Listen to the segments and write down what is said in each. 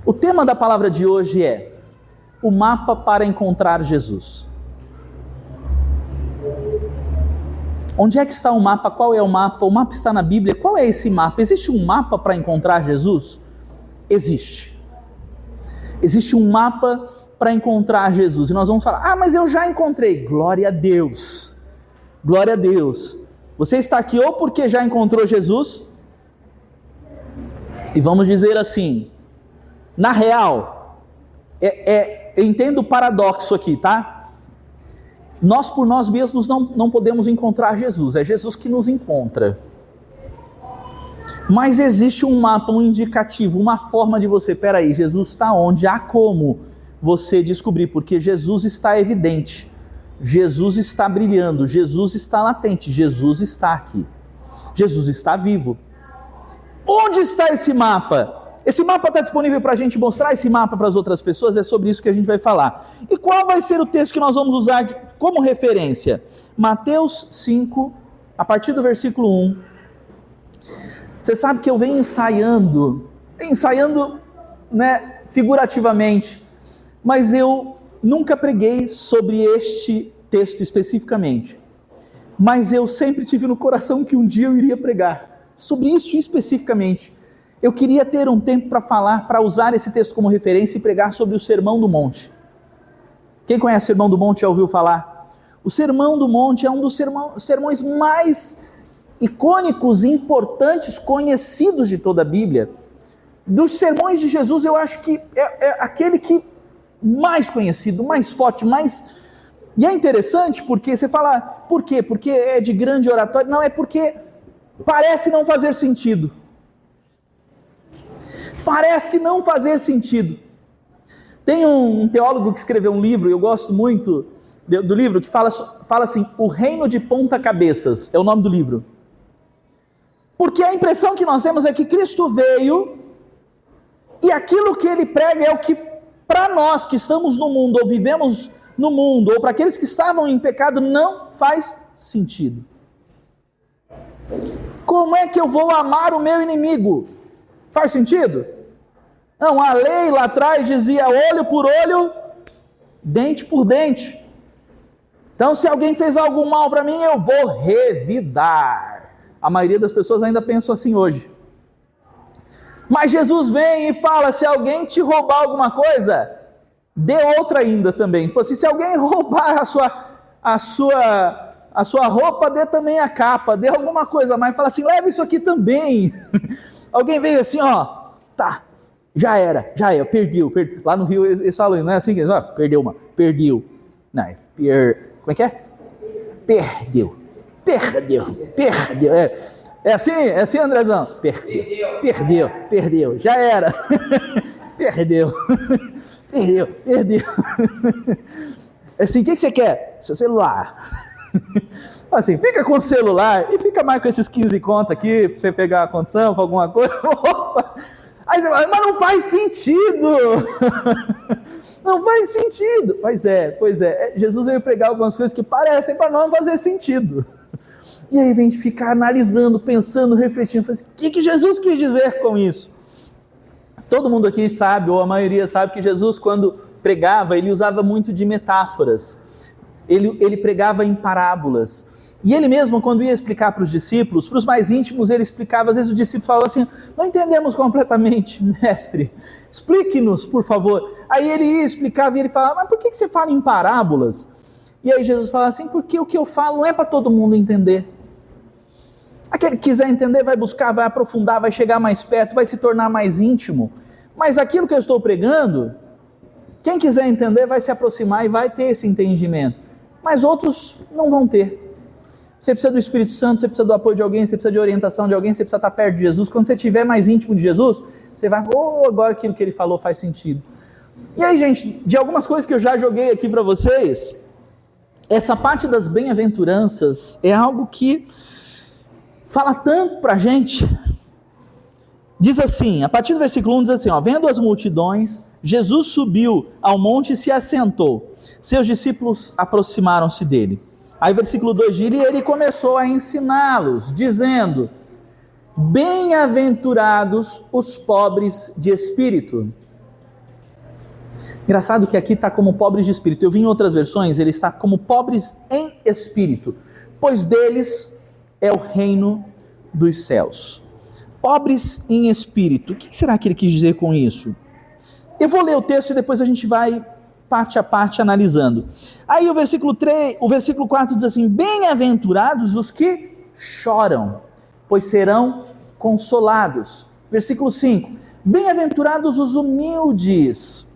O tema da palavra de hoje é o mapa para encontrar Jesus. Onde é que está o mapa? Qual é o mapa? O mapa está na Bíblia. Qual é esse mapa? Existe um mapa para encontrar Jesus? Existe. Existe um mapa para encontrar Jesus. E nós vamos falar, mas eu já encontrei. Glória a Deus. Glória a Deus. Você está aqui ou porque já encontrou Jesus, e vamos dizer assim, na real, eu entendo o paradoxo aqui, tá? Nós por nós mesmos não podemos encontrar Jesus, é Jesus que nos encontra. Mas existe um mapa, um indicativo, uma forma de você, peraí, Jesus está onde? Há como você descobrir, porque Jesus está evidente. Jesus está brilhando, Jesus está latente, Jesus está aqui, Jesus está vivo. Onde está esse mapa? Esse mapa está disponível para a gente mostrar esse mapa para as outras pessoas, é sobre isso que a gente vai falar. E qual vai ser o texto que nós vamos usar como referência? Mateus 5, a partir do versículo 1. Você sabe que eu venho ensaiando, né, figurativamente, mas eu nunca preguei sobre este texto especificamente, mas eu sempre tive no coração que um dia eu iria pregar sobre isso especificamente. Eu queria ter um tempo para falar, para usar esse texto como referência e pregar sobre o Sermão do Monte. Quem conhece o Sermão do Monte já ouviu falar? O Sermão do Monte é um dos sermões mais icônicos, importantes, conhecidos de toda a Bíblia. Dos sermões de Jesus, eu acho que é aquele que mais conhecido, mais forte, mais... E é interessante porque você fala, por quê? Porque é de grande oratório? Não, é porque parece não fazer sentido. Parece não fazer sentido. Tem um teólogo que escreveu um livro, eu gosto muito do livro, que fala assim, O Reino de Ponta Cabeças, é o nome do livro. Porque a impressão que nós temos é que Cristo veio e aquilo que ele prega é o que para nós que estamos no mundo, ou vivemos no mundo, ou para aqueles que estavam em pecado, não faz sentido. Como é que eu vou amar o meu inimigo? Faz sentido? Não, a lei lá atrás dizia olho por olho, dente por dente. Então, se alguém fez algo mal para mim, eu vou revidar. A maioria das pessoas ainda pensam assim hoje. Mas Jesus vem e fala, se alguém te roubar alguma coisa, dê outra ainda também. Se alguém roubar a sua roupa, dê também a capa, dê alguma coisa a mais. Fala assim, leva isso aqui também. Alguém veio assim, tá, já era, perdeu. Lá no Rio eles falam, não é assim que eles falam? Perdeu. Não, como é que é? Perdeu. É assim, Andrezão? Perdeu, já era. Perdeu. É assim, o que você quer? Seu celular. Assim, fica com o celular e fica mais com esses 15 conto aqui, pra você pegar a condição para alguma coisa. Opa! Aí você fala, mas não faz sentido. Não faz sentido. Pois é. Jesus veio pregar algumas coisas que parecem para não fazer sentido. E aí vem ficar analisando, pensando, refletindo, assim, o que Jesus quis dizer com isso? Todo mundo aqui sabe, ou a maioria sabe, que Jesus, quando pregava, ele usava muito de metáforas. Ele pregava em parábolas. E ele mesmo, quando ia explicar para os discípulos, para os mais íntimos, ele explicava, às vezes o discípulo falava assim, não entendemos completamente, mestre, explique-nos, por favor. Aí ele ia explicar e ele falava, mas por que você fala em parábolas? E aí Jesus falava assim, porque o que eu falo não é para todo mundo entender. Aquele que quiser entender vai buscar, vai aprofundar, vai chegar mais perto, vai se tornar mais íntimo. Mas aquilo que eu estou pregando, quem quiser entender vai se aproximar e vai ter esse entendimento. Mas outros não vão ter. Você precisa do Espírito Santo, você precisa do apoio de alguém, você precisa de orientação de alguém, você precisa estar perto de Jesus. Quando você estiver mais íntimo de Jesus, você vai, agora aquilo que ele falou faz sentido. E aí, gente, de algumas coisas que eu já joguei aqui para vocês, essa parte das bem-aventuranças é algo que fala tanto para a gente. Diz assim, a partir do versículo 1 diz assim, vendo as multidões, Jesus subiu ao monte e se assentou. Seus discípulos aproximaram-se dele. Aí versículo 2 diz, e ele começou a ensiná-los, dizendo, bem-aventurados os pobres de espírito, Engraçado que aqui está como pobres de espírito. Eu vi em outras versões, ele está como pobres em espírito, pois deles é o reino dos céus. Pobres em espírito. O que será que ele quis dizer com isso? Eu vou ler o texto e depois a gente vai parte a parte analisando. Aí o versículo 4 diz assim: bem-aventurados os que choram, pois serão consolados. Versículo 5: bem-aventurados os humildes.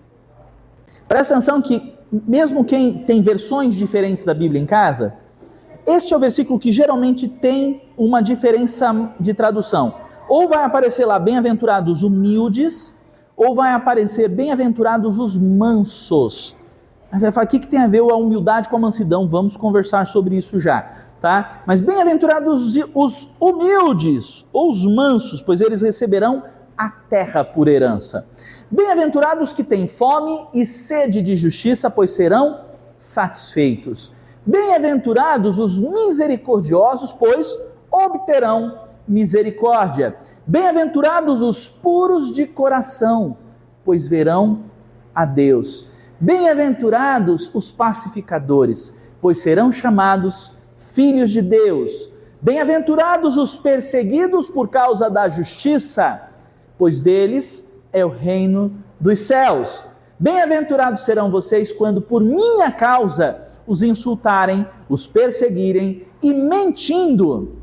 Presta atenção que mesmo quem tem versões diferentes da Bíblia em casa, este é o versículo que geralmente tem uma diferença de tradução. Ou vai aparecer lá, bem-aventurados humildes, ou vai aparecer, bem-aventurados os mansos. Aí vai falar, o que tem a ver a humildade com a mansidão? Vamos conversar sobre isso já, tá? Mas bem-aventurados os humildes, ou os mansos, pois eles receberão a terra por herança. Bem-aventurados que têm fome e sede de justiça, pois serão satisfeitos. Bem-aventurados os misericordiosos, pois obterão misericórdia. Bem-aventurados os puros de coração, pois verão a Deus. Bem-aventurados os pacificadores, pois serão chamados filhos de Deus. Bem-aventurados os perseguidos por causa da justiça, pois deles é o reino dos céus. Bem-aventurados serão vocês quando por minha causa os insultarem, os perseguirem e mentindo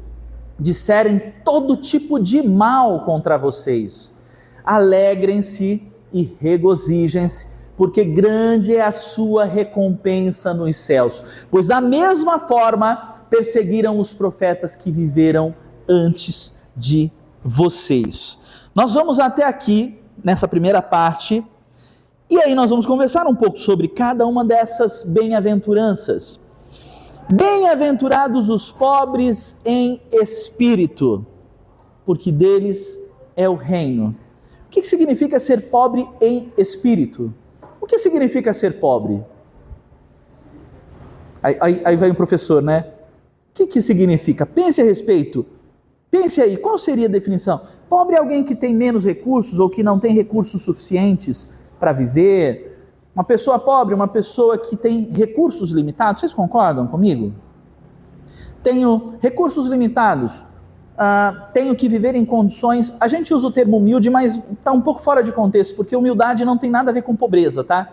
disserem todo tipo de mal contra vocês. Alegrem-se e regozijem-se, porque grande é a sua recompensa nos céus. Pois da mesma forma perseguiram os profetas que viveram antes de vocês. Nós vamos até aqui, nessa primeira parte, e aí nós vamos conversar um pouco sobre cada uma dessas bem-aventuranças. Bem-aventurados os pobres em espírito, porque deles é o reino. O que significa ser pobre em espírito? O que significa ser pobre? Aí vai um professor, né? O que significa? Pense a respeito. Pense aí, qual seria a definição? Pobre é alguém que tem menos recursos ou que não tem recursos suficientes para viver. Uma pessoa pobre, uma pessoa que tem recursos limitados. Vocês concordam comigo? Tenho recursos limitados, tenho que viver em condições... A gente usa o termo humilde, mas está um pouco fora de contexto, porque humildade não tem nada a ver com pobreza, tá?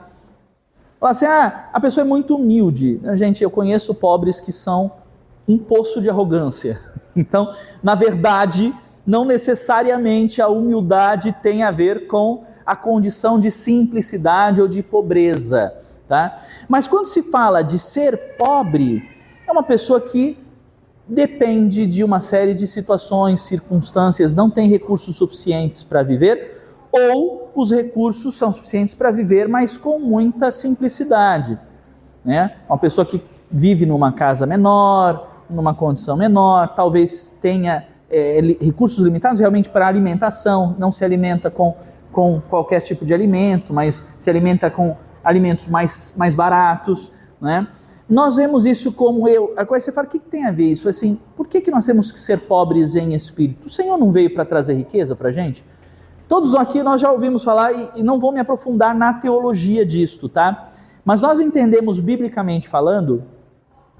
Fala assim, a pessoa é muito humilde. Gente, eu conheço pobres que são um poço de arrogância. Então, na verdade, não necessariamente a humildade tem a ver com a condição de simplicidade ou de pobreza, tá? Mas quando se fala de ser pobre, é uma pessoa que depende de uma série de situações, circunstâncias, não tem recursos suficientes para viver, ou os recursos são suficientes para viver, mas com muita simplicidade, né? Uma pessoa que vive numa casa menor, numa condição menor, talvez tenha recursos limitados realmente para alimentação, não se alimenta com qualquer tipo de alimento, mas se alimenta com alimentos mais baratos, né? Nós vemos isso como agora você fala, o que tem a ver isso? Assim, por que nós temos que ser pobres em espírito? O Senhor não veio para trazer riqueza para a gente? Todos aqui nós já ouvimos falar e não vou me aprofundar na teologia disto, tá? Mas nós entendemos biblicamente falando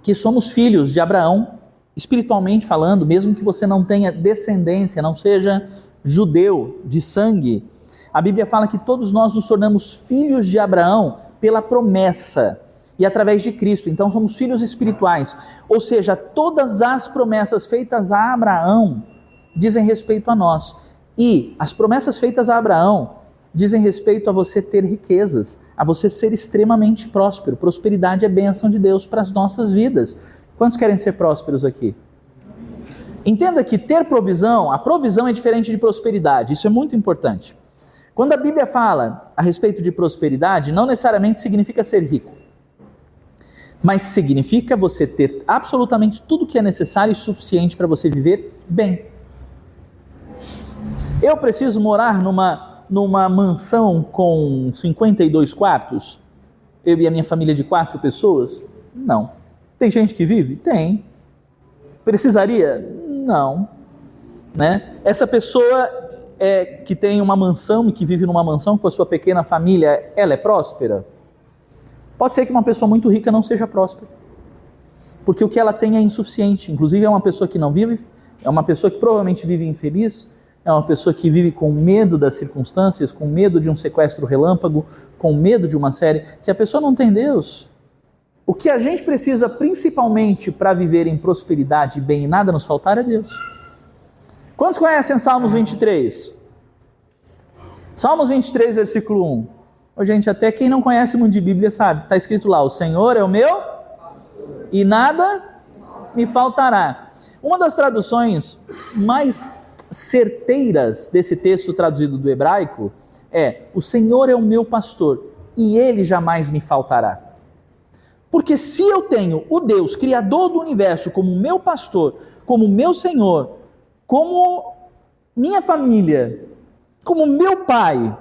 que somos filhos de Abraão, espiritualmente falando, mesmo que você não tenha descendência, não seja judeu de sangue. A Bíblia fala que todos nós nos tornamos filhos de Abraão pela promessa e através de Cristo. Então somos filhos espirituais. Ou seja, todas as promessas feitas a Abraão dizem respeito a nós. E as promessas feitas a Abraão dizem respeito a você ter riquezas, a você ser extremamente próspero. Prosperidade é bênção de Deus para as nossas vidas. Quantos querem ser prósperos aqui? Entenda que ter provisão, a provisão é diferente de prosperidade. Isso é muito importante. Quando a Bíblia fala a respeito de prosperidade, não necessariamente significa ser rico, mas significa você ter absolutamente tudo que é necessário e suficiente para você viver bem. Eu preciso morar numa mansão com 52 quartos? Eu e a minha família de 4 pessoas? Não. Tem gente que vive? Tem. Precisaria? Não. Né? Essa pessoa que tem uma mansão e que vive numa mansão com a sua pequena família, ela é próspera? Pode ser que uma pessoa muito rica não seja próspera, porque o que ela tem é insuficiente. Inclusive é uma pessoa que não vive, é uma pessoa que provavelmente vive infeliz, é uma pessoa que vive com medo das circunstâncias, com medo de um sequestro relâmpago, com medo de uma série. Se a pessoa não tem Deus, o que a gente precisa principalmente para viver em prosperidade e bem e nada nos faltar é Deus. Quantos conhecem Salmos 23? Salmos 23, versículo 1. Ô, gente, até quem não conhece muito de Bíblia sabe, está escrito lá, o Senhor é o meu e nada me faltará. Uma das traduções mais certeiras desse texto traduzido do hebraico é: o Senhor é o meu pastor e ele jamais me faltará. Porque se eu tenho o Deus, Criador do universo, como meu pastor, como meu Senhor, como minha família, como meu pai,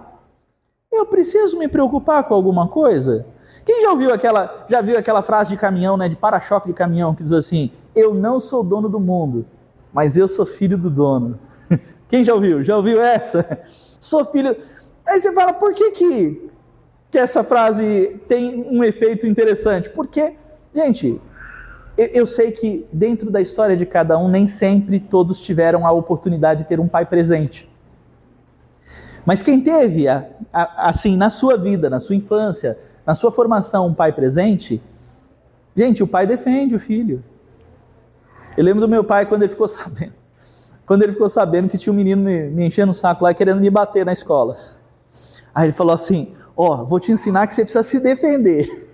eu preciso me preocupar com alguma coisa? Quem já viu aquela frase de caminhão, né, de para-choque de caminhão, que diz assim: eu não sou dono do mundo, mas eu sou filho do dono. Quem já ouviu? Já ouviu essa? Sou filho... Aí você fala, por que essa frase tem um efeito interessante? Porque, gente, eu sei que dentro da história de cada um, nem sempre todos tiveram a oportunidade de ter um pai presente. Mas quem teve, assim, na sua vida, na sua infância, na sua formação, um pai presente, gente, o pai defende o filho. Eu lembro do meu pai quando ele ficou sabendo que tinha um menino me enchendo o saco lá, querendo me bater na escola. Aí ele falou assim: vou te ensinar que você precisa se defender.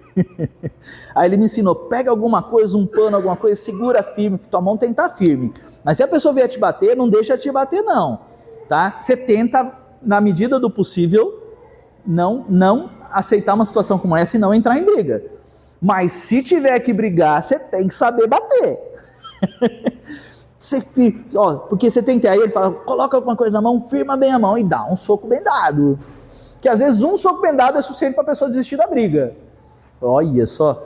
Aí ele me ensinou: pega alguma coisa, um pano, alguma coisa, segura firme, que tua mão tem que estar firme. Mas se a pessoa vier te bater, não deixa te bater não, tá? Você tenta, na medida do possível, não aceitar uma situação como essa e não entrar em briga. Mas se tiver que brigar, você tem que saber bater. Porque você tem que ter, aí ele fala: coloca alguma coisa na mão, firma bem a mão e dá um soco bem dado. Que às vezes um soco bem dado é suficiente para a pessoa desistir da briga. Olha só,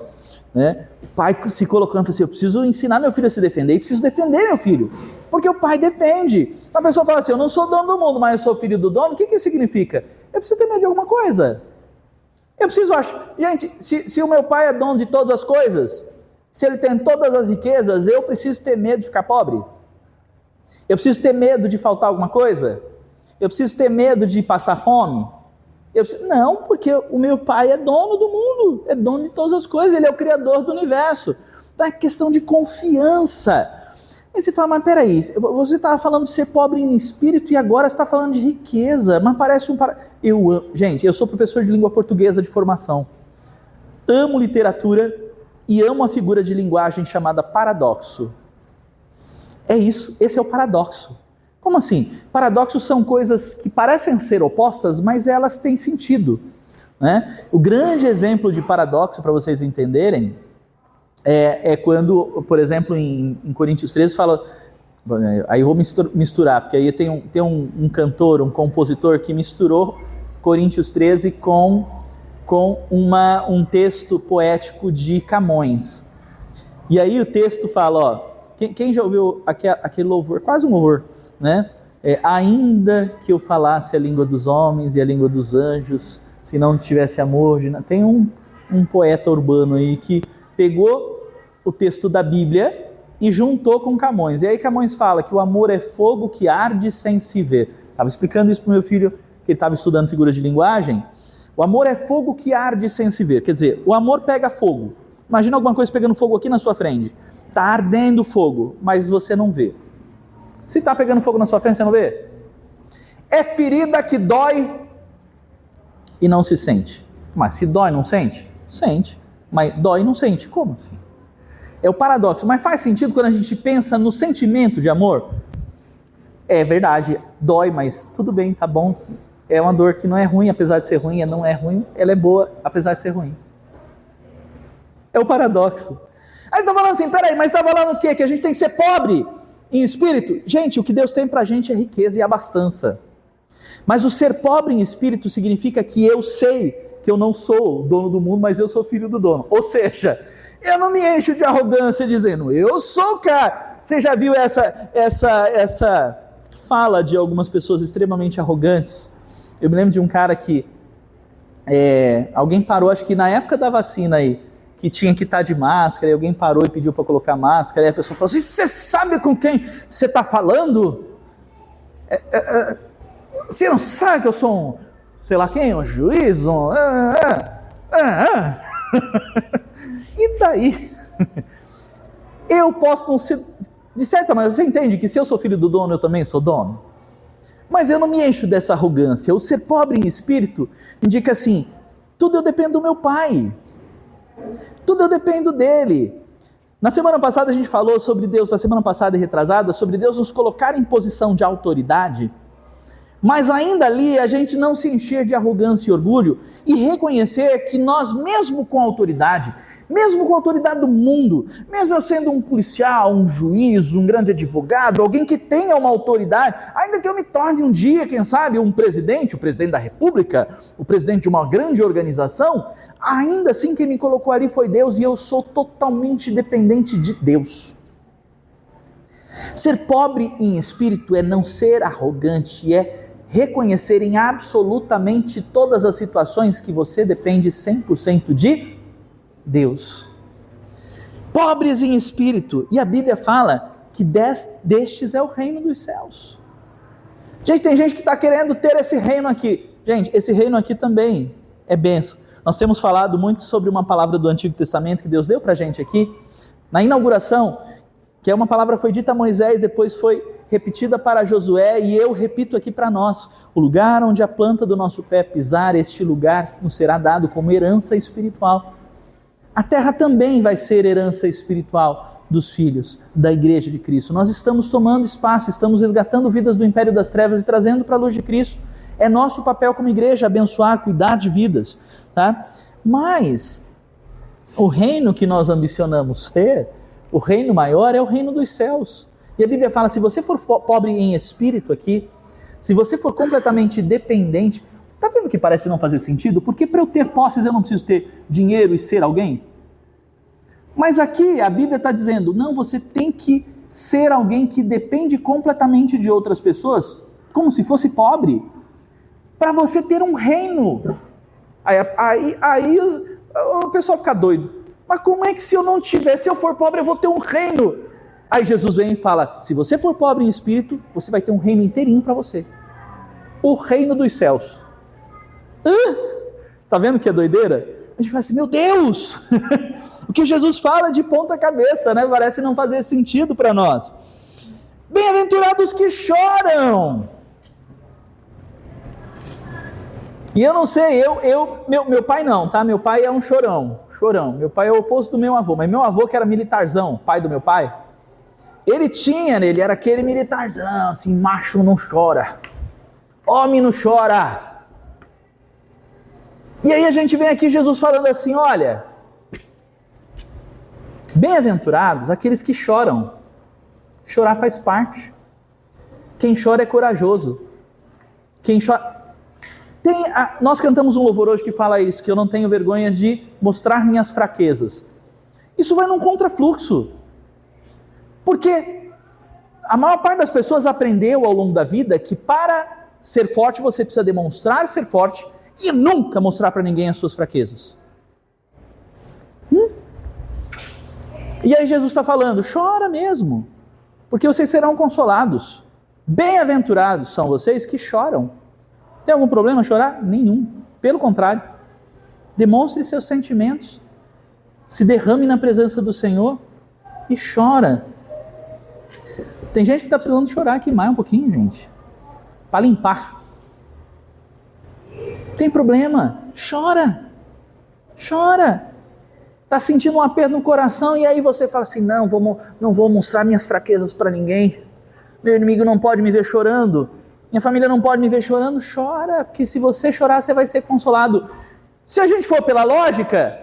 né? O pai se colocando assim: eu preciso ensinar meu filho a se defender e preciso defender meu filho, porque o pai defende. A pessoa fala assim: eu não sou dono do mundo, mas eu sou filho do dono. O que significa? Eu preciso ter medo de alguma coisa. Eu preciso achar... Gente, se o meu pai é dono de todas as coisas, se ele tem todas as riquezas, eu preciso ter medo de ficar pobre? Eu preciso ter medo de faltar alguma coisa? Eu preciso ter medo de passar fome? Não, porque o meu pai é dono do mundo, é dono de todas as coisas, ele é o criador do universo. Então é questão de confiança. Aí você fala: mas peraí, você estava falando de ser pobre em espírito e agora você está falando de riqueza, mas parece Gente, eu sou professor de língua portuguesa de formação, amo literatura e amo a figura de linguagem chamada paradoxo. É isso, esse é o paradoxo. Como assim? Paradoxos são coisas que parecem ser opostas, mas elas têm sentido, né? O grande exemplo de paradoxo, para vocês entenderem, é quando, por exemplo, em Coríntios 13 fala... Aí eu vou misturar, porque aí tem um cantor, um compositor que misturou Coríntios 13 com um texto poético de Camões. E aí o texto fala, quem já ouviu aquele louvor, quase um louvor, né? Ainda que eu falasse a língua dos homens e a língua dos anjos, se não tivesse amor... Tem um poeta urbano aí que pegou o texto da Bíblia e juntou com Camões. E aí Camões fala que o amor é fogo que arde sem se ver. Estava explicando isso para o meu filho, que ele estava estudando figura de linguagem. O amor é fogo que arde sem se ver. Quer dizer, o amor pega fogo. Imagina alguma coisa pegando fogo aqui na sua frente. Está ardendo fogo, mas você não vê. Se está pegando fogo na sua frente, você não vê? É ferida que dói e não se sente. Mas se dói, não sente? Sente. Mas dói e não sente. Como assim? É o paradoxo. Mas faz sentido quando a gente pensa no sentimento de amor? É verdade, dói, mas tudo bem, tá bom. É uma dor que não é ruim, apesar de ser ruim. Não é ruim, ela é boa, apesar de ser ruim. É o paradoxo. Aí você está falando assim: peraí, mas está falando o quê? Que a gente tem que ser pobre em espírito? Gente, o que Deus tem pra gente é riqueza e abastança. Mas o ser pobre em espírito significa que eu sei que eu não sou o dono do mundo, mas eu sou filho do dono. Ou seja, eu não me encho de arrogância dizendo: eu sou o cara. Você já viu essa fala de algumas pessoas extremamente arrogantes. Eu me lembro de um cara que alguém parou, acho que na época da vacina aí, que tinha que estar de máscara, e alguém parou e pediu para colocar máscara, e a pessoa falou assim: você sabe com quem você está falando? Você não sabe que eu sou um, sei lá quem, um juiz? E daí? Eu posso não ser, de certa maneira, você entende que se eu sou filho do dono, eu também sou dono? Mas eu não me encho dessa arrogância. O ser pobre em espírito indica assim: tudo eu dependo do meu pai, tudo eu dependo dele. Na semana passada a gente falou sobre Deus, na semana passada e retrasada, sobre Deus nos colocar em posição de autoridade, mas ainda ali a gente não se encher de arrogância e orgulho e reconhecer que nós, mesmo com a autoridade do mundo, mesmo eu sendo um policial, um juiz, um grande advogado, alguém que tenha uma autoridade, ainda que eu me torne um dia, quem sabe, um presidente, o presidente da república, o presidente de uma grande organização, ainda assim quem me colocou ali foi Deus e eu sou totalmente dependente de Deus. Ser pobre em espírito é não ser arrogante, é reconhecer em absolutamente todas as situações que você depende 100% de Deus. Pobres em espírito, e a Bíblia fala que destes é o reino dos céus. Gente, tem gente que está querendo ter esse reino aqui. Gente, esse reino aqui também é bênção. Nós temos falado muito sobre uma palavra do Antigo Testamento que Deus deu para a gente aqui, na inauguração, que é uma palavra que foi dita a Moisés, depois foi repetida para Josué, e eu repito aqui para nós: o lugar onde a planta do nosso pé pisar, este lugar nos será dado como herança espiritual. A terra também vai ser herança espiritual dos filhos da igreja de Cristo. Nós estamos tomando espaço, estamos resgatando vidas do império das trevas e trazendo para a luz de Cristo. É nosso papel como igreja abençoar, cuidar de vidas, tá? Mas o reino que nós ambicionamos ter, o reino maior, é o reino dos céus. E a Bíblia fala: se você for pobre em espírito aqui, se você for completamente dependente, está vendo que parece não fazer sentido? Porque para eu ter posses eu não preciso ter dinheiro e ser alguém? Mas aqui a Bíblia está dizendo: não, você tem que ser alguém que depende completamente de outras pessoas, como se fosse pobre, para você ter um reino. Aí o pessoal fica doido. Mas como é que se eu não tiver, se eu for pobre eu vou ter um reino? Aí Jesus vem e fala: se você for pobre em espírito, você vai ter um reino inteirinho para você. O reino dos céus. Tá vendo que é doideira? A gente fala assim: meu Deus, o que Jesus fala de ponta cabeça, né? Parece não fazer sentido para nós. Bem-aventurados que choram. E eu não sei, meu pai não, tá? Meu pai é um chorão. Meu pai é o oposto do meu avô, mas meu avô, que era militarzão, pai do meu pai, ele era aquele militarzão, assim: macho não chora, homem não chora. E aí a gente vem aqui Jesus falando assim: olha, bem-aventurados aqueles que choram. Chorar faz parte. Quem chora é corajoso. Quem chora... Nós cantamos um louvor hoje que fala isso, que eu não tenho vergonha de mostrar minhas fraquezas. Isso vai num contrafluxo. Porque a maior parte das pessoas aprendeu ao longo da vida que para ser forte você precisa demonstrar ser forte e nunca mostrar para ninguém as suas fraquezas. E aí Jesus está falando: chora mesmo, porque vocês serão consolados. Bem-aventurados são vocês que choram. Tem algum problema chorar? Nenhum. Pelo contrário, demonstre seus sentimentos, se derrame na presença do Senhor e chora. Tem gente que está precisando chorar aqui mais um pouquinho, gente, para limpar. Tem problema? Chora. Está sentindo um aperto no coração e aí você fala assim: não vou mostrar minhas fraquezas para ninguém. Meu inimigo não pode me ver chorando. Minha família não pode me ver chorando. Chora, porque se você chorar você vai ser consolado. Se a gente for pela lógica,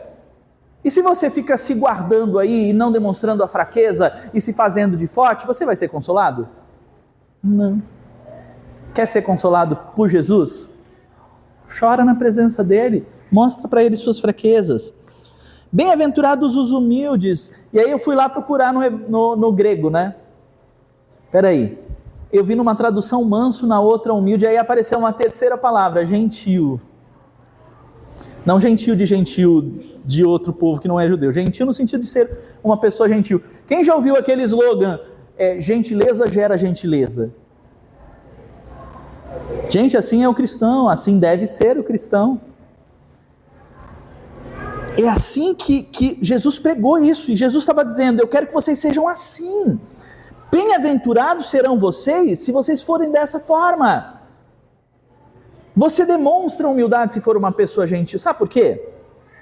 e se você fica se guardando aí e não demonstrando a fraqueza e se fazendo de forte, você vai ser consolado? Não. Quer ser consolado por Jesus? Chora na presença dele, mostra para ele suas fraquezas. Bem-aventurados os humildes. E aí eu fui lá procurar no grego, né? Peraí, eu vi numa tradução manso, na outra humilde, aí apareceu uma terceira palavra, gentil. Não gentil de outro povo que não é judeu, gentil no sentido de ser uma pessoa gentil. Quem já ouviu aquele slogan, gentileza gera gentileza? Gente, assim é o cristão, assim deve ser o cristão. É assim que Jesus pregou isso, e Jesus estava dizendo, eu quero que vocês sejam assim. Bem-aventurados serão vocês se vocês forem dessa forma. Você demonstra humildade se for uma pessoa gentil. Sabe por quê?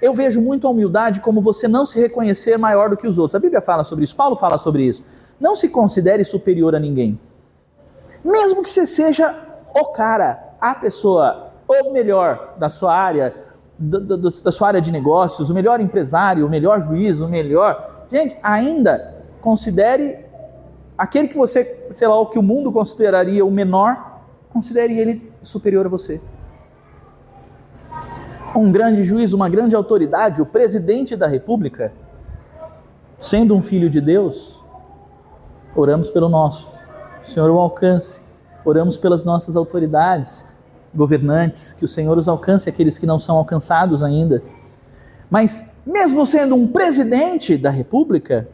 Eu vejo muito a humildade como você não se reconhecer maior do que os outros. A Bíblia fala sobre isso, Paulo fala sobre isso. Não se considere superior a ninguém. Mesmo que você seja o cara, a pessoa, o melhor da sua área, da sua área de negócios, o melhor empresário, o melhor juiz, o melhor... Gente, ainda considere aquele que você, sei lá, o que o mundo consideraria o menor, considere ele superior a você. Um grande juiz, uma grande autoridade, o presidente da República, sendo um filho de Deus, oramos pelo nosso. Senhor o alcance. Oramos pelas nossas autoridades, governantes, que o Senhor os alcance, aqueles que não são alcançados ainda. Mas, mesmo sendo um presidente da República,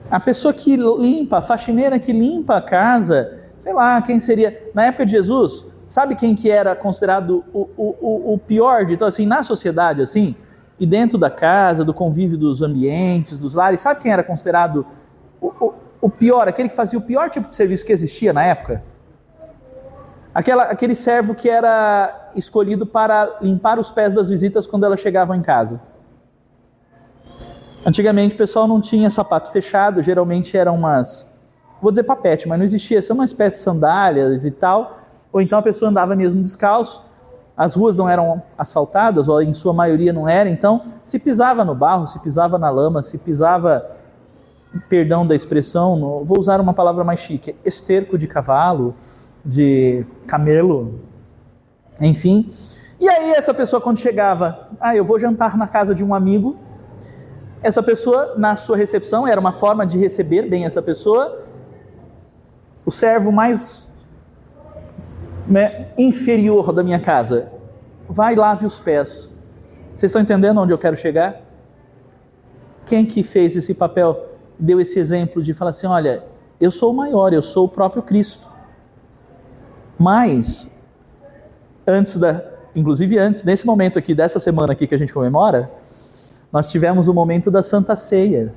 a pessoa que limpa, a faxineira que limpa a casa, sei lá, quem seria, na época de Jesus, sabe quem que era considerado o pior de então assim, na sociedade, assim, e dentro da casa, do convívio dos ambientes, dos lares, sabe quem era considerado o pior, aquele que fazia o pior tipo de serviço que existia na época? Aquele servo que era escolhido para limpar os pés das visitas quando elas chegavam em casa. Antigamente o pessoal não tinha sapato fechado, geralmente eram umas, vou dizer papete, mas não existia, são uma espécie de sandálias e tal, ou então a pessoa andava mesmo descalço, as ruas não eram asfaltadas, ou em sua maioria não era, então se pisava no barro, se pisava na lama, se pisava, perdão da expressão, vou usar uma palavra mais chique, esterco de cavalo, de camelo, enfim. E aí essa pessoa quando chegava, eu vou jantar na casa de um amigo, essa pessoa na sua recepção, era uma forma de receber bem essa pessoa, o servo mais inferior da minha casa, vai e lave os pés. Vocês estão entendendo onde eu quero chegar? Quem que fez esse papel, deu esse exemplo de falar assim, olha, eu sou o maior, eu sou o próprio Cristo. Mas, inclusive antes, nesse momento aqui, dessa semana aqui que a gente comemora, nós tivemos o momento da Santa Ceia.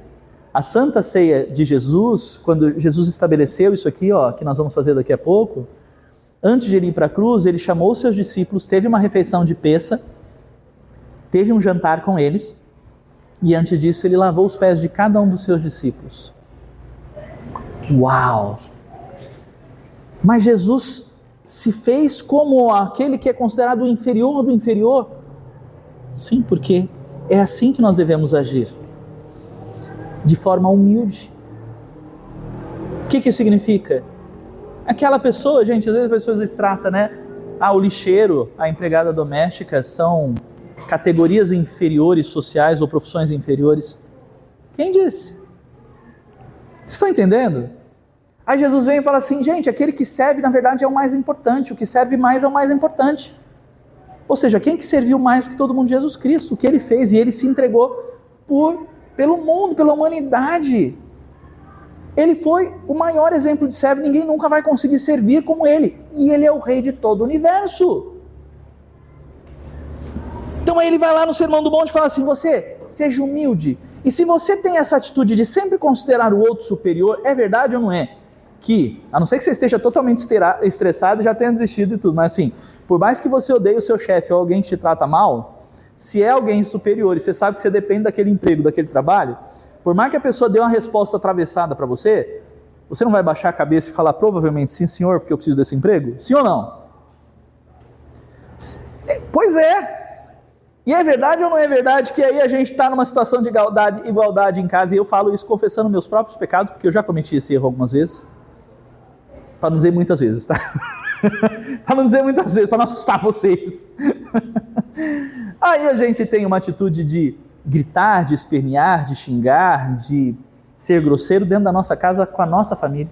A Santa Ceia de Jesus, quando Jesus estabeleceu isso aqui, que nós vamos fazer daqui a pouco, antes de ele ir para a cruz, ele chamou os seus discípulos, teve uma refeição de peça, teve um jantar com eles, e antes disso ele lavou os pés de cada um dos seus discípulos. Uau! Mas Jesus se fez como aquele que é considerado o inferior do inferior? Sim, porque é assim que nós devemos agir, de forma humilde. O que isso significa? Aquela pessoa, gente, às vezes as pessoas extratam, o lixeiro, a empregada doméstica são categorias inferiores sociais ou profissões inferiores. Quem disse? Vocês estão entendendo? Aí Jesus vem e fala assim, gente, aquele que serve na verdade é o mais importante, o que serve mais é o mais importante. Ou seja, quem que serviu mais do que todo mundo? Jesus Cristo, o que ele fez, e ele se entregou pelo mundo, pela humanidade. Ele foi o maior exemplo de servo, ninguém nunca vai conseguir servir como ele, e ele é o rei de todo o universo. Então aí ele vai lá no Sermão do Monte e fala assim, você, seja humilde, e se você tem essa atitude de sempre considerar o outro superior, é verdade ou não é? Que, a não ser que você esteja totalmente estressado e já tenha desistido e tudo, mas assim, por mais que você odeie o seu chefe ou alguém que te trata mal, se é alguém superior e você sabe que você depende daquele emprego, daquele trabalho, por mais que a pessoa dê uma resposta atravessada para você, você não vai baixar a cabeça e falar provavelmente sim senhor, porque eu preciso desse emprego? Sim ou não? Pois é. E é verdade ou não é verdade que aí a gente está numa situação de igualdade em casa, e eu falo isso confessando meus próprios pecados, porque eu já cometi esse erro algumas vezes, para não dizer muitas vezes, tá? Para não dizer muitas vezes, para não assustar vocês. Aí a gente tem uma atitude de gritar, de espernear, de xingar, de ser grosseiro dentro da nossa casa com a nossa família.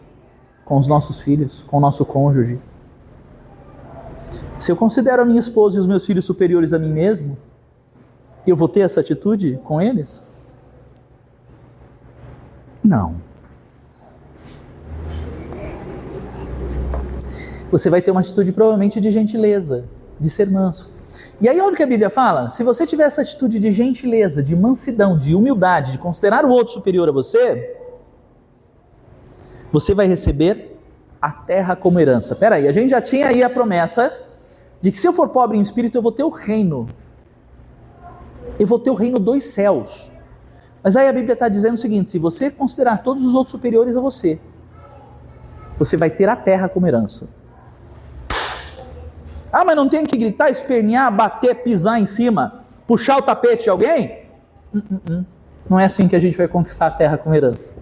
com os nossos filhos, com o nosso cônjuge? Se eu considero a minha esposa e os meus filhos superiores a mim mesmo, eu vou ter essa atitude com eles? Não. Você vai ter uma atitude provavelmente de gentileza, de ser manso. E aí olha o que a Bíblia fala: se você tiver essa atitude de gentileza, de mansidão, de humildade, de considerar o outro superior a você, você vai receber a terra como herança. Peraí, a gente já tinha aí a promessa de que se eu for pobre em espírito, eu vou ter o reino. Eu vou ter o reino dos céus. Mas aí a Bíblia está dizendo o seguinte: se você considerar todos os outros superiores a você, você vai ter a terra como herança. Ah, mas não tem que gritar, espernear, bater, pisar em cima, puxar o tapete de alguém? Não é assim que a gente vai conquistar a terra como herança.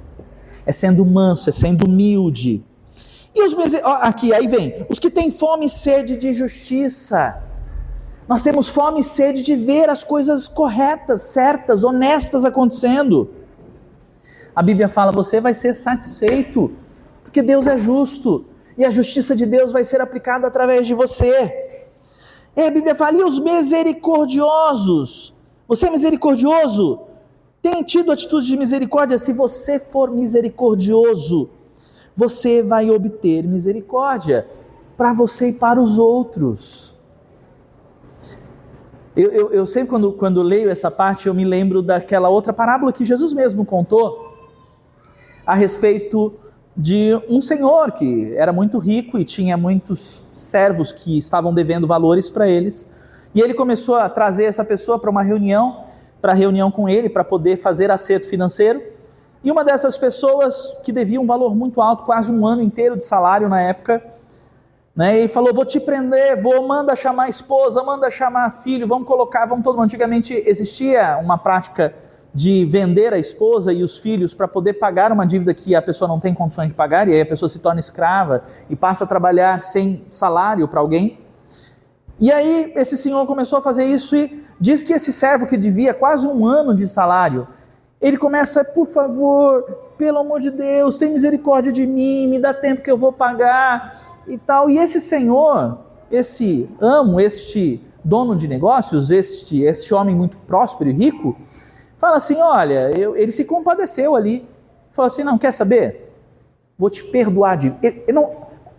É sendo manso, é sendo humilde. E aqui, aí vem, os que têm fome e sede de justiça. Nós temos fome e sede de ver as coisas corretas, certas, honestas acontecendo. A Bíblia fala: você vai ser satisfeito, porque Deus é justo, e a justiça de Deus vai ser aplicada através de você. E a Bíblia fala: e os misericordiosos? Você é misericordioso? Tem tido atitude de misericórdia? Se você for misericordioso, você vai obter misericórdia para você e para os outros. Eu sempre quando leio essa parte, eu me lembro daquela outra parábola que Jesus mesmo contou a respeito de um senhor que era muito rico e tinha muitos servos que estavam devendo valores para eles. E ele começou a trazer essa pessoa para uma reunião com ele, para poder fazer acerto financeiro. E uma dessas pessoas que devia um valor muito alto, quase um ano inteiro de salário na época, né, ele falou: vou te prender, manda chamar a esposa, manda chamar filho, vamos todo mundo. Antigamente existia uma prática de vender a esposa e os filhos para poder pagar uma dívida que a pessoa não tem condições de pagar, e aí a pessoa se torna escrava e passa a trabalhar sem salário para alguém. E aí esse senhor começou a fazer isso e diz que esse servo que devia quase um ano de salário, ele começa: por favor, pelo amor de Deus, tem misericórdia de mim, me dá tempo que eu vou pagar e tal. E esse senhor, este dono de negócios, este homem muito próspero e rico, fala assim: olha, ele se compadeceu ali, falou assim: não, quer saber? Vou te perdoar.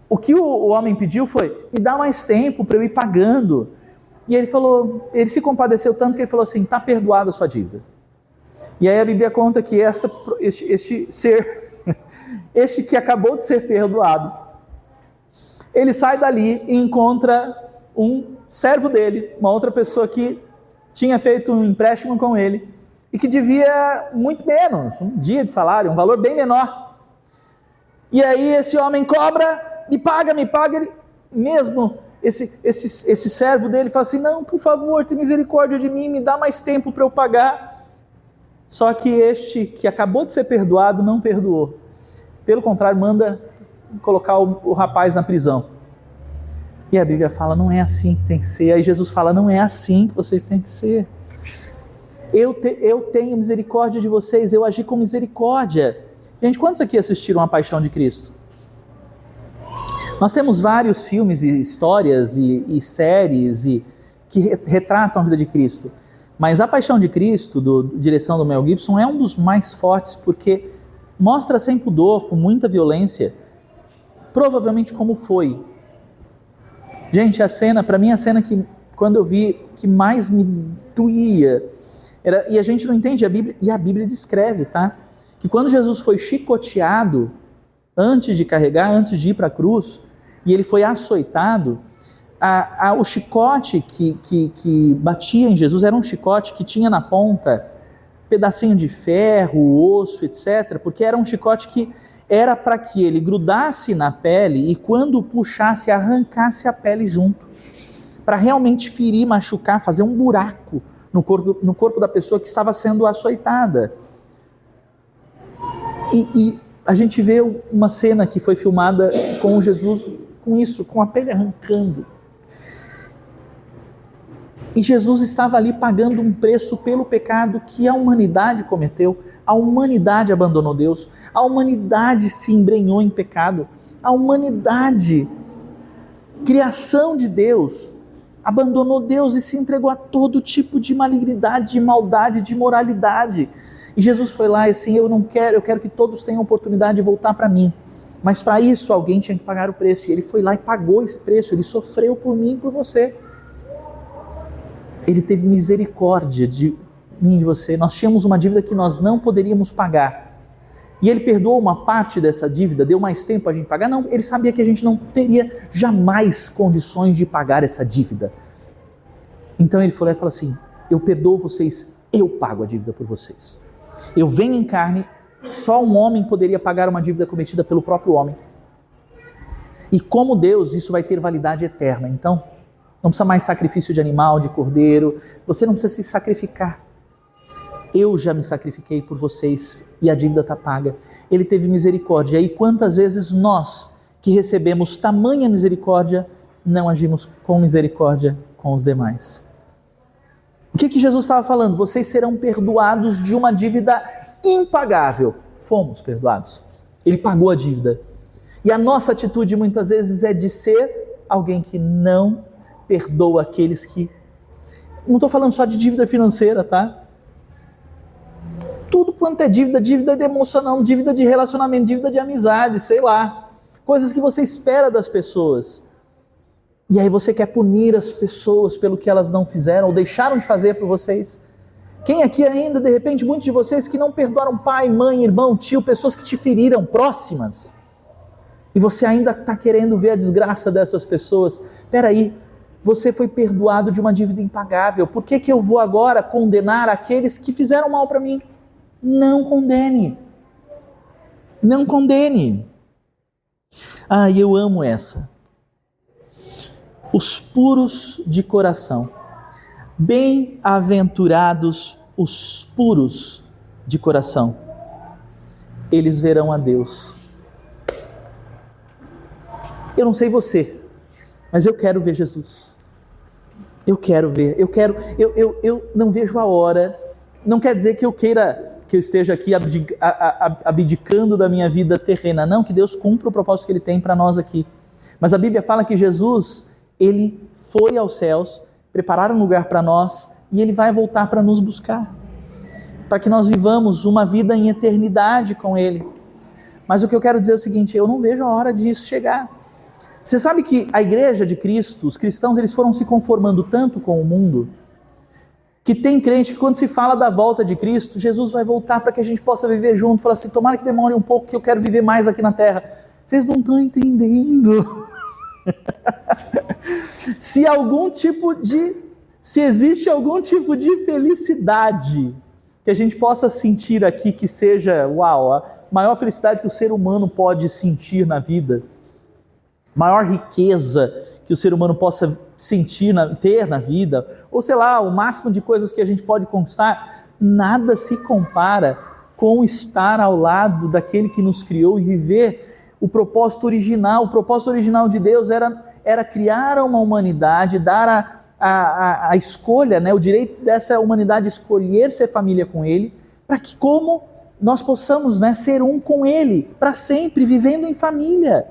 O que o homem pediu foi: me dá mais tempo para eu ir pagando. E ele se compadeceu tanto que ele falou assim: está perdoada a sua dívida. E aí a Bíblia conta que este que acabou de ser perdoado, ele sai dali e encontra um servo dele, uma outra pessoa que tinha feito um empréstimo com ele e que devia muito menos, um dia de salário, um valor bem menor. E aí esse homem cobra, me paga, ele mesmo, esse servo dele fala assim: não, por favor, tenha misericórdia de mim, me dá mais tempo para eu pagar. Só que este que acabou de ser perdoado não perdoou. Pelo contrário, manda colocar o rapaz na prisão. E a Bíblia fala: não é assim que tem que ser. Aí Jesus fala: não é assim que vocês têm que ser. Eu tenho misericórdia de vocês, eu agi com misericórdia. Gente, quantos aqui assistiram A Paixão de Cristo? Nós temos vários filmes e histórias e séries que retratam a vida de Cristo. Mas A Paixão de Cristo, direção do Mel Gibson, é um dos mais fortes, porque mostra sem pudor, com muita violência, provavelmente como foi. Gente, para mim a cena que, quando eu vi, que mais me doía, e a gente não entende a Bíblia, e a Bíblia descreve, tá? Que quando Jesus foi chicoteado, antes de ir para a cruz, e ele foi açoitado, o chicote que batia em Jesus era um chicote que tinha na ponta pedacinho de ferro, osso, etc., porque era um chicote que era para que ele grudasse na pele e quando puxasse, arrancasse a pele junto, para realmente ferir, machucar, fazer um buraco no corpo da pessoa que estava sendo açoitada. E a gente vê uma cena que foi filmada com Jesus com a pele arrancando. E Jesus estava ali pagando um preço pelo pecado que a humanidade cometeu, A humanidade abandonou Deus, a humanidade se embrenhou em pecado, a humanidade, criação de Deus, abandonou Deus e se entregou a todo tipo de malignidade, de maldade, de imoralidade. E Jesus foi lá e assim, eu quero que todos tenham oportunidade de voltar para mim. Mas para isso alguém tinha que pagar o preço. E ele foi lá e pagou esse preço, ele sofreu por mim e por você. Ele teve misericórdia de mim e de você. Nós tínhamos uma dívida que nós não poderíamos pagar. E ele perdoou uma parte dessa dívida, deu mais tempo a gente pagar? Não, ele sabia que a gente não teria jamais condições de pagar essa dívida. Então ele foi lá e falou assim, eu perdoo vocês, eu pago a dívida por vocês. Eu venho em carne, só um homem poderia pagar uma dívida cometida pelo próprio homem. E como Deus, isso vai ter validade eterna. Então, não precisa mais sacrifício de animal, de cordeiro, você não precisa se sacrificar. Eu já me sacrifiquei por vocês e a dívida está paga. Ele teve misericórdia. E quantas vezes nós, que recebemos tamanha misericórdia, não agimos com misericórdia com os demais? O que Jesus estava falando? Vocês serão perdoados de uma dívida impagável. Fomos perdoados. Ele pagou a dívida. E a nossa atitude muitas vezes é de ser alguém que não perdoa aqueles que... Não estou falando só de dívida financeira, tá? Tudo quanto é dívida, dívida de emocional, dívida de relacionamento, dívida de amizade, sei lá. Coisas que você espera das pessoas. E aí você quer punir as pessoas pelo que elas não fizeram ou deixaram de fazer por vocês. Quem aqui ainda, de repente, muitos de vocês que não perdoaram pai, mãe, irmão, tio, pessoas que te feriram, próximas. E você ainda está querendo ver a desgraça dessas pessoas. Espera aí, você foi perdoado de uma dívida impagável. Por que eu vou agora condenar aqueles que fizeram mal para mim? Não condene. Não condene. Ah, eu amo essa. Os puros de coração. Bem-aventurados os puros de coração. Eles verão a Deus. Eu não sei você, mas eu quero ver Jesus. Eu quero ver. Eu não vejo a hora. Não quer dizer que eu queira que eu esteja aqui abdicando da minha vida terrena. Não, que Deus cumpra o propósito que Ele tem para nós aqui. Mas a Bíblia fala que Jesus, Ele foi aos céus, preparar um lugar para nós e Ele vai voltar para nos buscar. Para que nós vivamos uma vida em eternidade com Ele. Mas o que eu quero dizer é o seguinte, eu não vejo a hora disso chegar. Você sabe que a igreja de Cristo, os cristãos, eles foram se conformando tanto com o mundo, que tem crente que quando se fala da volta de Cristo, Jesus vai voltar para que a gente possa viver junto. Fala assim, tomara que demore um pouco que eu quero viver mais aqui na terra. Vocês não estão entendendo. Se existe algum tipo de felicidade que a gente possa sentir aqui, que seja, uau, a maior felicidade que o ser humano pode sentir na vida, maior riqueza que o ser humano possa sentir, ter na vida, ou sei lá, o máximo de coisas que a gente pode conquistar, nada se compara com estar ao lado daquele que nos criou e viver o propósito original. O propósito original de Deus era criar uma humanidade, dar a escolha, né, o direito dessa humanidade escolher ser família com Ele, para que como nós possamos, né, ser um com Ele, para sempre, vivendo em família.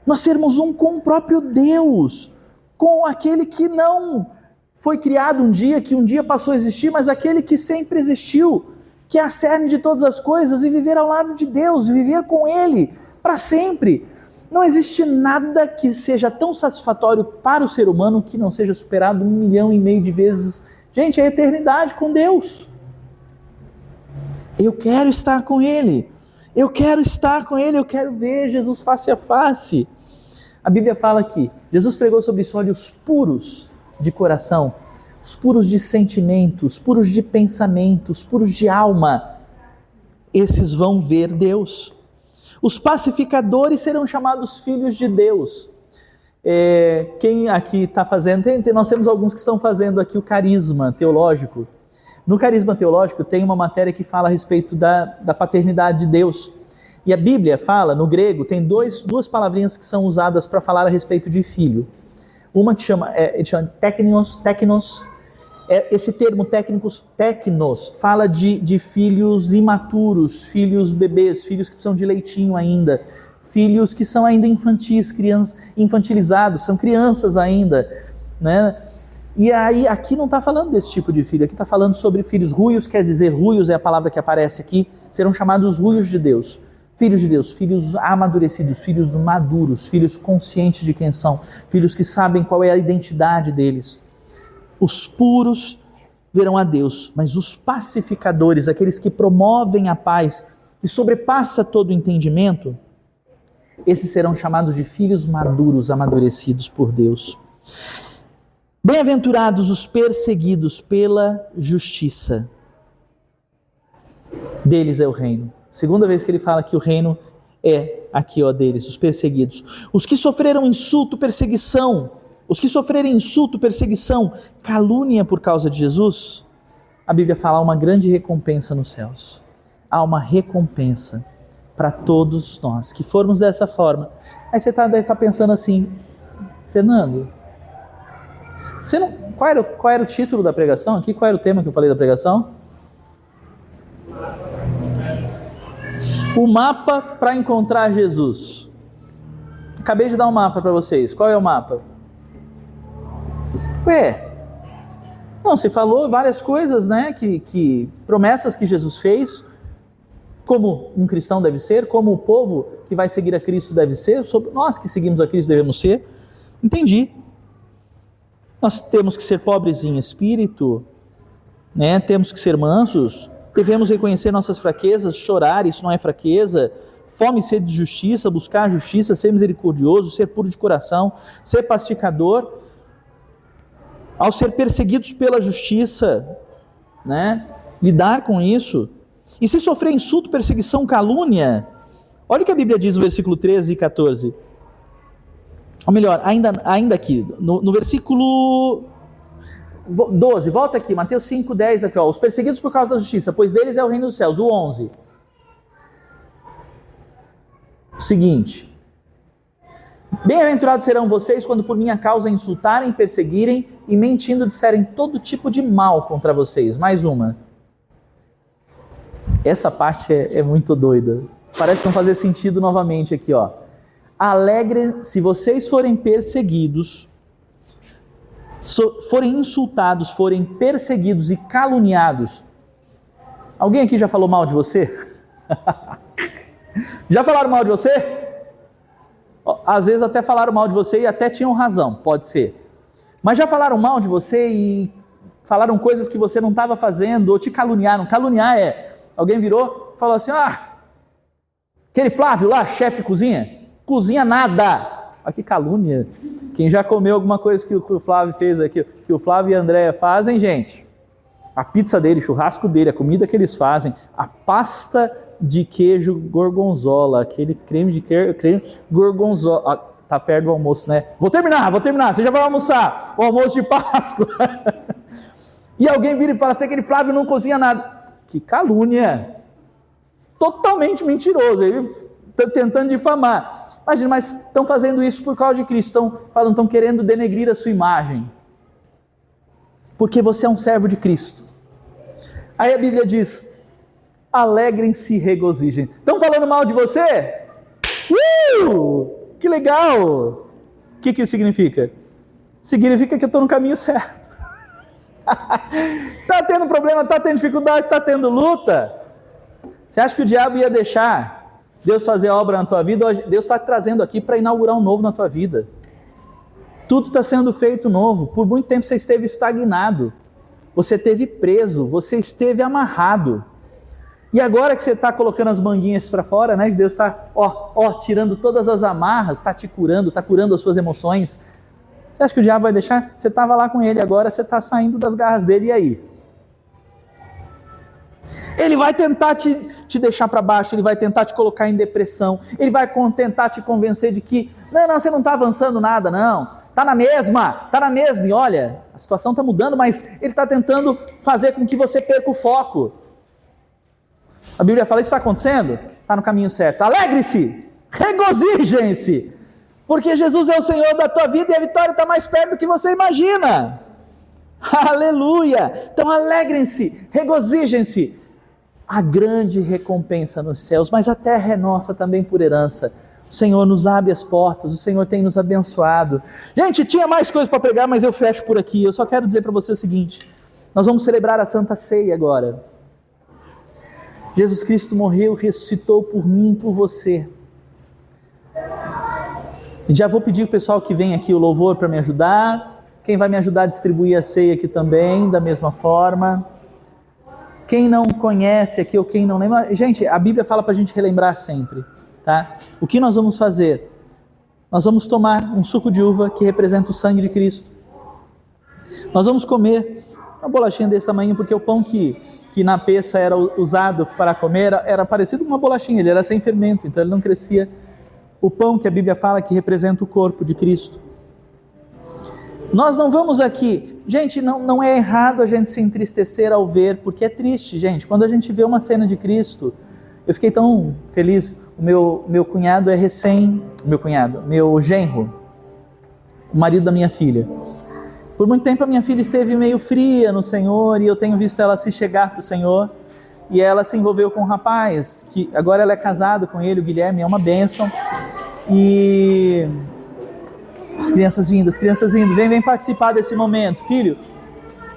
Nós sermos um com o próprio Deus, com aquele que não foi criado um dia, que um dia passou a existir, mas aquele que sempre existiu, que é a cerne de todas as coisas, e viver ao lado de Deus, viver com Ele para sempre. Não existe nada que seja tão satisfatório para o ser humano que não seja superado 1,5 milhão de vezes. Gente, é a eternidade com Deus. Eu quero estar com Ele. Eu quero estar com Ele, eu quero ver Jesus face a face. A Bíblia fala que Jesus pregou sobre isso, olha, os puros de coração, os puros de sentimentos, puros de pensamentos, puros de alma, esses vão ver Deus. Os pacificadores serão chamados filhos de Deus. Quem aqui está fazendo, nós temos alguns que estão fazendo aqui o carisma teológico. No carisma teológico tem uma matéria que fala a respeito da paternidade de Deus. E a Bíblia fala, no grego, tem duas palavrinhas que são usadas para falar a respeito de filho. Uma que chama teknos, Esse termo tecnos fala de filhos imaturos, filhos bebês, filhos que precisam de leitinho ainda, filhos que são ainda infantis, infantilizados, são crianças ainda, né? E aí, aqui não está falando desse tipo de filho, aqui está falando sobre filhos. Ruios quer dizer, ruios é a palavra que aparece aqui, serão chamados ruios de Deus, filhos amadurecidos, filhos maduros, filhos conscientes de quem são, filhos que sabem qual é a identidade deles. Os puros verão a Deus, mas os pacificadores, aqueles que promovem a paz e sobrepassa todo o entendimento, esses serão chamados de filhos maduros, amadurecidos por Deus. Bem-aventurados os perseguidos pela justiça, deles é o reino. Segunda vez que ele fala que o reino é aqui, ó, deles, os perseguidos. Os que sofreram insulto, perseguição, calúnia por causa de Jesus, a Bíblia fala, há uma grande recompensa nos céus. Há uma recompensa para todos nós, que formos dessa forma. Aí você deve estar pensando assim, Fernando, qual era o título da pregação aqui? Qual era o tema que eu falei da pregação? O mapa para encontrar Jesus. Acabei de dar um mapa para vocês. Qual é o mapa? Não, você falou várias coisas, né? Que promessas que Jesus fez, como um cristão deve ser, como o povo que vai seguir a Cristo deve ser, nós que seguimos a Cristo devemos ser. Entendi. Nós temos que ser pobres em espírito, né? Temos que ser mansos, devemos reconhecer nossas fraquezas, chorar, isso não é fraqueza, fome e sede de justiça, buscar a justiça, ser misericordioso, ser puro de coração, ser pacificador. Ao ser perseguidos pela justiça, né? Lidar com isso. E se sofrer insulto, perseguição, calúnia, olha o que a Bíblia diz no versículo 13 e 14. Ou melhor, ainda aqui, no versículo 12, volta aqui, Mateus 5, 10, aqui, ó, os perseguidos por causa da justiça, pois deles é o reino dos céus. O 11. O seguinte: bem-aventurados serão vocês quando por minha causa insultarem, perseguirem e mentindo disserem todo tipo de mal contra vocês. Mais uma. Essa parte é muito doida. Parece não fazer sentido novamente aqui, ó. Alegre, se vocês forem perseguidos, forem insultados, forem perseguidos e caluniados. Alguém aqui já falou mal de você? Já falaram mal de você? Às vezes até falaram mal de você e até tinham razão, pode ser. Mas já falaram mal de você e falaram coisas que você não estava fazendo ou te caluniaram. Caluniar alguém virou e falou assim, aquele Flávio lá, chefe de cozinha nada. Olha que calúnia. Quem já comeu alguma coisa que o Flávio fez aqui, que o Flávio e a Andréia fazem, gente, a pizza dele, o churrasco dele, a comida que eles fazem, a pasta de queijo gorgonzola, aquele creme de creme gorgonzola, tá perto do almoço, né? Vou terminar, você já vai almoçar, o almoço de Páscoa. E alguém vira e fala assim, aquele Flávio não cozinha nada. Que calúnia, totalmente mentiroso, ele está tentando difamar. Imagina, mas estão fazendo isso por causa de Cristo, estão querendo denegrir a sua imagem, porque você é um servo de Cristo. Aí a Bíblia diz, alegrem-se e regozijem. Estão falando mal de você? Que legal! O que isso significa? Significa que eu estou no caminho certo. Está tendo problema, está tendo dificuldade, está tendo luta? Você acha que o diabo ia deixar Deus fazer a obra na tua vida? Deus está te trazendo aqui para inaugurar um novo na tua vida. Tudo está sendo feito novo. Por muito tempo você esteve estagnado, você esteve preso, você esteve amarrado. E agora que você está colocando as manguinhas para fora, né? Deus está tirando todas as amarras, está te curando, está curando as suas emoções. Você acha que o diabo vai deixar? Você estava lá com ele, agora você está saindo das garras dele, e aí? Ele vai tentar te deixar para baixo, ele vai tentar te colocar em depressão, ele vai tentar te convencer de que, não, você não está avançando nada, não, está na mesma, e olha, a situação está mudando, mas ele está tentando fazer com que você perca o foco. A Bíblia fala, isso está acontecendo? Está no caminho certo. Alegre-se, regozijem-se, porque Jesus é o Senhor da tua vida e a vitória está mais perto do que você imagina. Aleluia! Então alegrem-se, regozijem-se. A grande recompensa nos céus, mas a terra é nossa também por herança. O Senhor nos abre as portas, o Senhor tem nos abençoado. Gente, tinha mais coisas para pregar, mas eu fecho por aqui. Eu só quero dizer para você o seguinte: nós vamos celebrar a Santa Ceia agora. Jesus Cristo morreu, ressuscitou por mim, por você. E já vou pedir o pessoal que vem aqui o louvor para me ajudar. Quem vai me ajudar a distribuir a ceia aqui também, da mesma forma. Quem não conhece aqui ou quem não lembra... Gente, a Bíblia fala para a gente relembrar sempre, tá? O que nós vamos fazer? Nós vamos tomar um suco de uva que representa o sangue de Cristo. Nós vamos comer uma bolachinha desse tamanho, porque o pão que na peça era usado para comer era parecido com uma bolachinha, ele era sem fermento, então ele não crescia. O pão que a Bíblia fala que representa o corpo de Cristo. Nós não vamos aqui... Gente, não é errado a gente se entristecer ao ver, porque é triste, gente. Quando a gente vê uma cena de Cristo, eu fiquei tão feliz. O meu cunhado é meu genro, o marido da minha filha. Por muito tempo a minha filha esteve meio fria no Senhor, e eu tenho visto ela se chegar para o Senhor, e ela se envolveu com um rapaz, que agora ela é casada com ele, o Guilherme, é uma bênção. E... As crianças vindo, vem participar desse momento. Filho,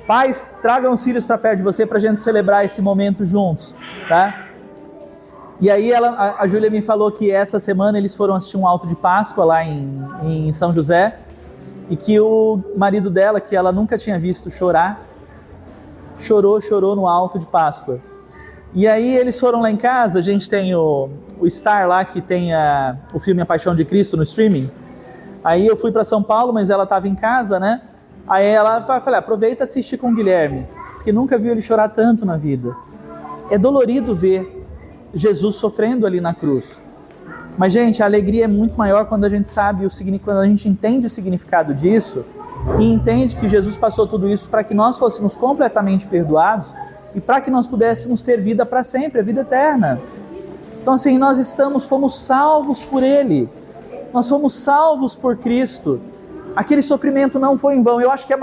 pais, tragam os filhos para perto de você para a gente celebrar esse momento juntos, tá? E aí a Júlia me falou que essa semana eles foram assistir um alto de Páscoa lá em São José, e que o marido dela, que ela nunca tinha visto chorar, chorou no alto de Páscoa. E aí eles foram lá em casa, a gente tem o Star lá, que tem o filme A Paixão de Cristo no streaming. Aí eu fui para São Paulo, mas ela estava em casa, né? Aí ela falou, aproveita e assiste com o Guilherme. Diz que nunca viu ele chorar tanto na vida. É dolorido ver Jesus sofrendo ali na cruz. Mas, gente, a alegria é muito maior quando a gente sabe quando a gente entende o significado disso e entende que Jesus passou tudo isso para que nós fôssemos completamente perdoados e para que nós pudéssemos ter vida para sempre, a vida eterna. Então, assim, fomos salvos por Ele. Nós fomos salvos por Cristo. Aquele sofrimento não foi em vão. Eu acho que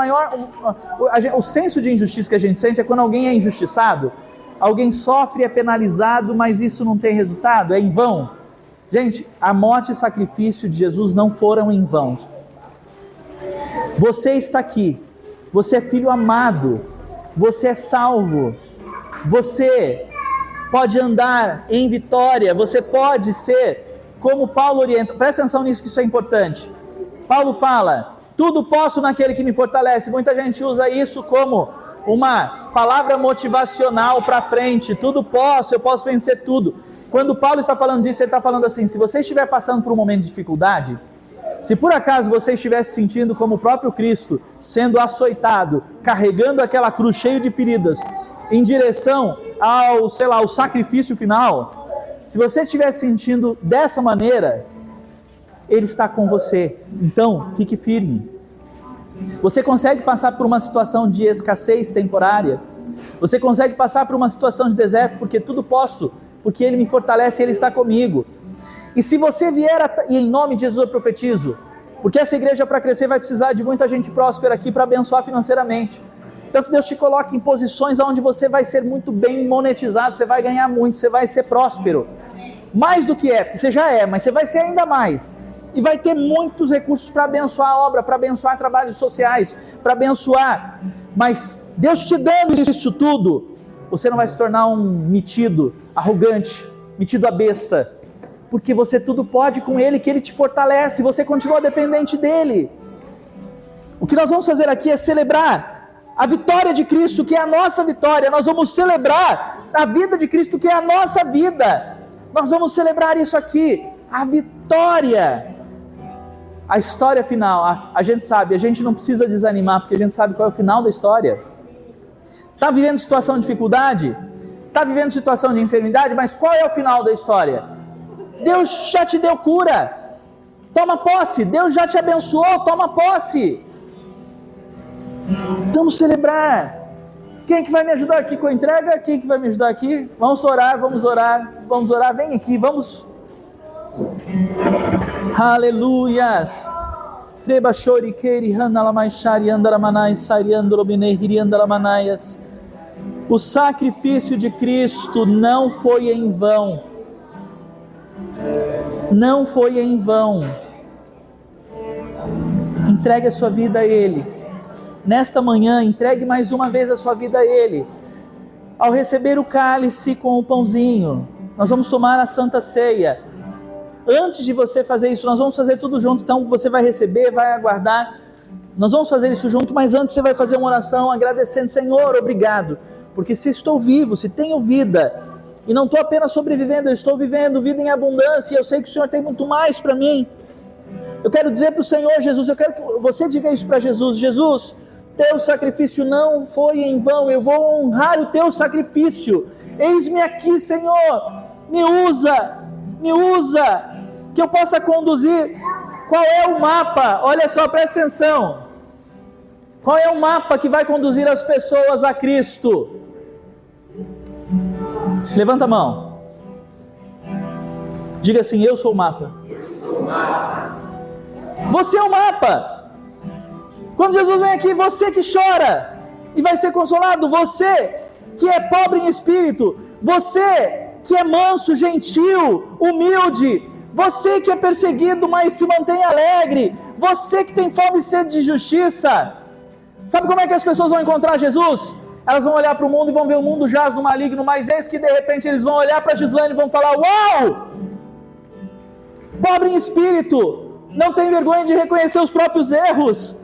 o senso de injustiça que a gente sente é quando alguém é injustiçado, alguém sofre, é penalizado, mas isso não tem resultado, é em vão. Gente, a morte e sacrifício de Jesus não foram em vão. Você está aqui, você é filho amado, você é salvo, você pode andar em vitória, você pode ser como Paulo orienta. Presta atenção nisso, que isso é importante. Paulo fala, tudo posso naquele que me fortalece. Muita gente usa isso como uma palavra motivacional para frente. Tudo posso, eu posso vencer tudo. Quando Paulo está falando disso, ele está falando assim, se você estiver passando por um momento de dificuldade, se por acaso você estiver se sentindo como o próprio Cristo, sendo açoitado, carregando aquela cruz cheia de feridas, em direção ao sacrifício final, se você estiver se sentindo dessa maneira, Ele está com você. Então, fique firme. Você consegue passar por uma situação de escassez temporária? Você consegue passar por uma situação de deserto, porque tudo posso, porque Ele me fortalece e Ele está comigo. E se você vier, e em nome de Jesus eu profetizo, porque essa igreja para crescer vai precisar de muita gente próspera aqui para abençoar financeiramente. Então que Deus te coloque em posições onde você vai ser muito bem monetizado, você vai ganhar muito, você vai ser próspero. Mais do que porque você já é, mas você vai ser ainda mais. E vai ter muitos recursos para abençoar a obra, para abençoar trabalhos sociais, para abençoar. Mas Deus te dando isso tudo, você não vai se tornar um metido, arrogante, metido a besta. Porque você tudo pode com Ele, que Ele te fortalece, você continua dependente dEle. O que nós vamos fazer aqui é celebrar a vitória de Cristo, que é a nossa vitória. Nós vamos celebrar a vida de Cristo, que é a nossa vida. Nós vamos celebrar isso aqui, a vitória. A história final, a gente sabe, a gente não precisa desanimar, porque a gente sabe qual é o final da história. Está vivendo situação de dificuldade? Está vivendo situação de enfermidade? Mas qual é o final da história? Deus já te deu cura. Toma posse. Deus já te abençoou. Toma posse. Vamos celebrar. Quem é que vai me ajudar aqui com a entrega? Quem é que vai me ajudar aqui? Vamos orar, vamos orar, vamos orar. Vem aqui, vamos. Aleluias. Reba chori queiri handalamai shari andaramanai sari andorobinei hiri andaramanaias. O sacrifício de Cristo não foi em vão. Não foi em vão. Entregue a sua vida a Ele. Nesta manhã, entregue mais uma vez a sua vida a Ele. Ao receber o cálice com o pãozinho, nós vamos tomar a Santa Ceia. Antes de você fazer isso, nós vamos fazer tudo junto. Então você vai receber, vai aguardar. Nós vamos fazer isso junto, mas antes você vai fazer uma oração agradecendo: Senhor, obrigado, porque se estou vivo, se tenho vida, e não estou apenas sobrevivendo, eu estou vivendo vida em abundância, e eu sei que o Senhor tem muito mais para mim. Eu quero dizer para o Senhor, Jesus, eu quero que você diga isso para Jesus: Jesus, teu sacrifício não foi em vão, eu vou honrar o teu sacrifício. Eis-me aqui, Senhor, me usa, que eu possa conduzir. Qual é o mapa? Olha só, presta atenção. Qual é o mapa que vai conduzir as pessoas a Cristo? Levanta a mão. Diga assim: eu sou o mapa. Você é o mapa. Quando Jesus vem aqui, você que chora e vai ser consolado, você que é pobre em espírito, você que é manso, gentil, humilde, você que é perseguido, mas se mantém alegre, você que tem fome e sede de justiça. Sabe como é que as pessoas vão encontrar Jesus? Elas vão olhar para o mundo e vão ver o mundo jaz no maligno, mas eis que de repente eles vão olhar para Gislaine e vão falar: uau! Pobre em espírito, não tem vergonha de reconhecer os próprios erros,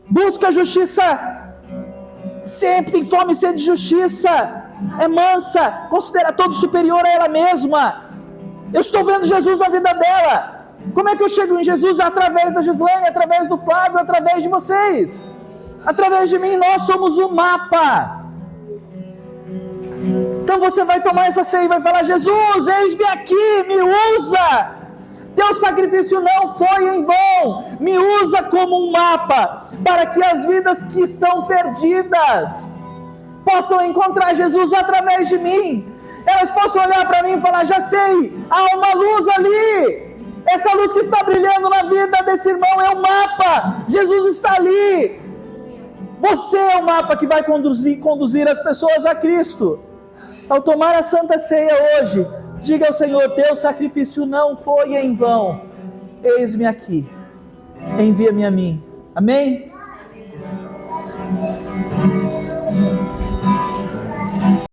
busca a justiça, sempre tem fome e sede de justiça, é mansa, considera todo superior a ela mesma. Eu estou vendo Jesus na vida dela. Como é que eu chego em Jesus? Através da Gislaine, através do Flávio, através de vocês, através de mim. Nós somos o mapa. Então você vai tomar essa ceia e vai falar: Jesus, eis-me aqui, me usa. Teu sacrifício não foi em vão. Me usa como um mapa, para que as vidas que estão perdidas possam encontrar Jesus através de mim. Elas possam olhar para mim e falar: já sei, há uma luz ali. Essa luz que está brilhando na vida desse irmão é o mapa. Jesus está ali. Você é o mapa que vai conduzir as pessoas a Cristo. Ao tomar a Santa Ceia hoje, diga ao Senhor: teu sacrifício não foi em vão. Eis-me aqui, envia-me a mim. Amém?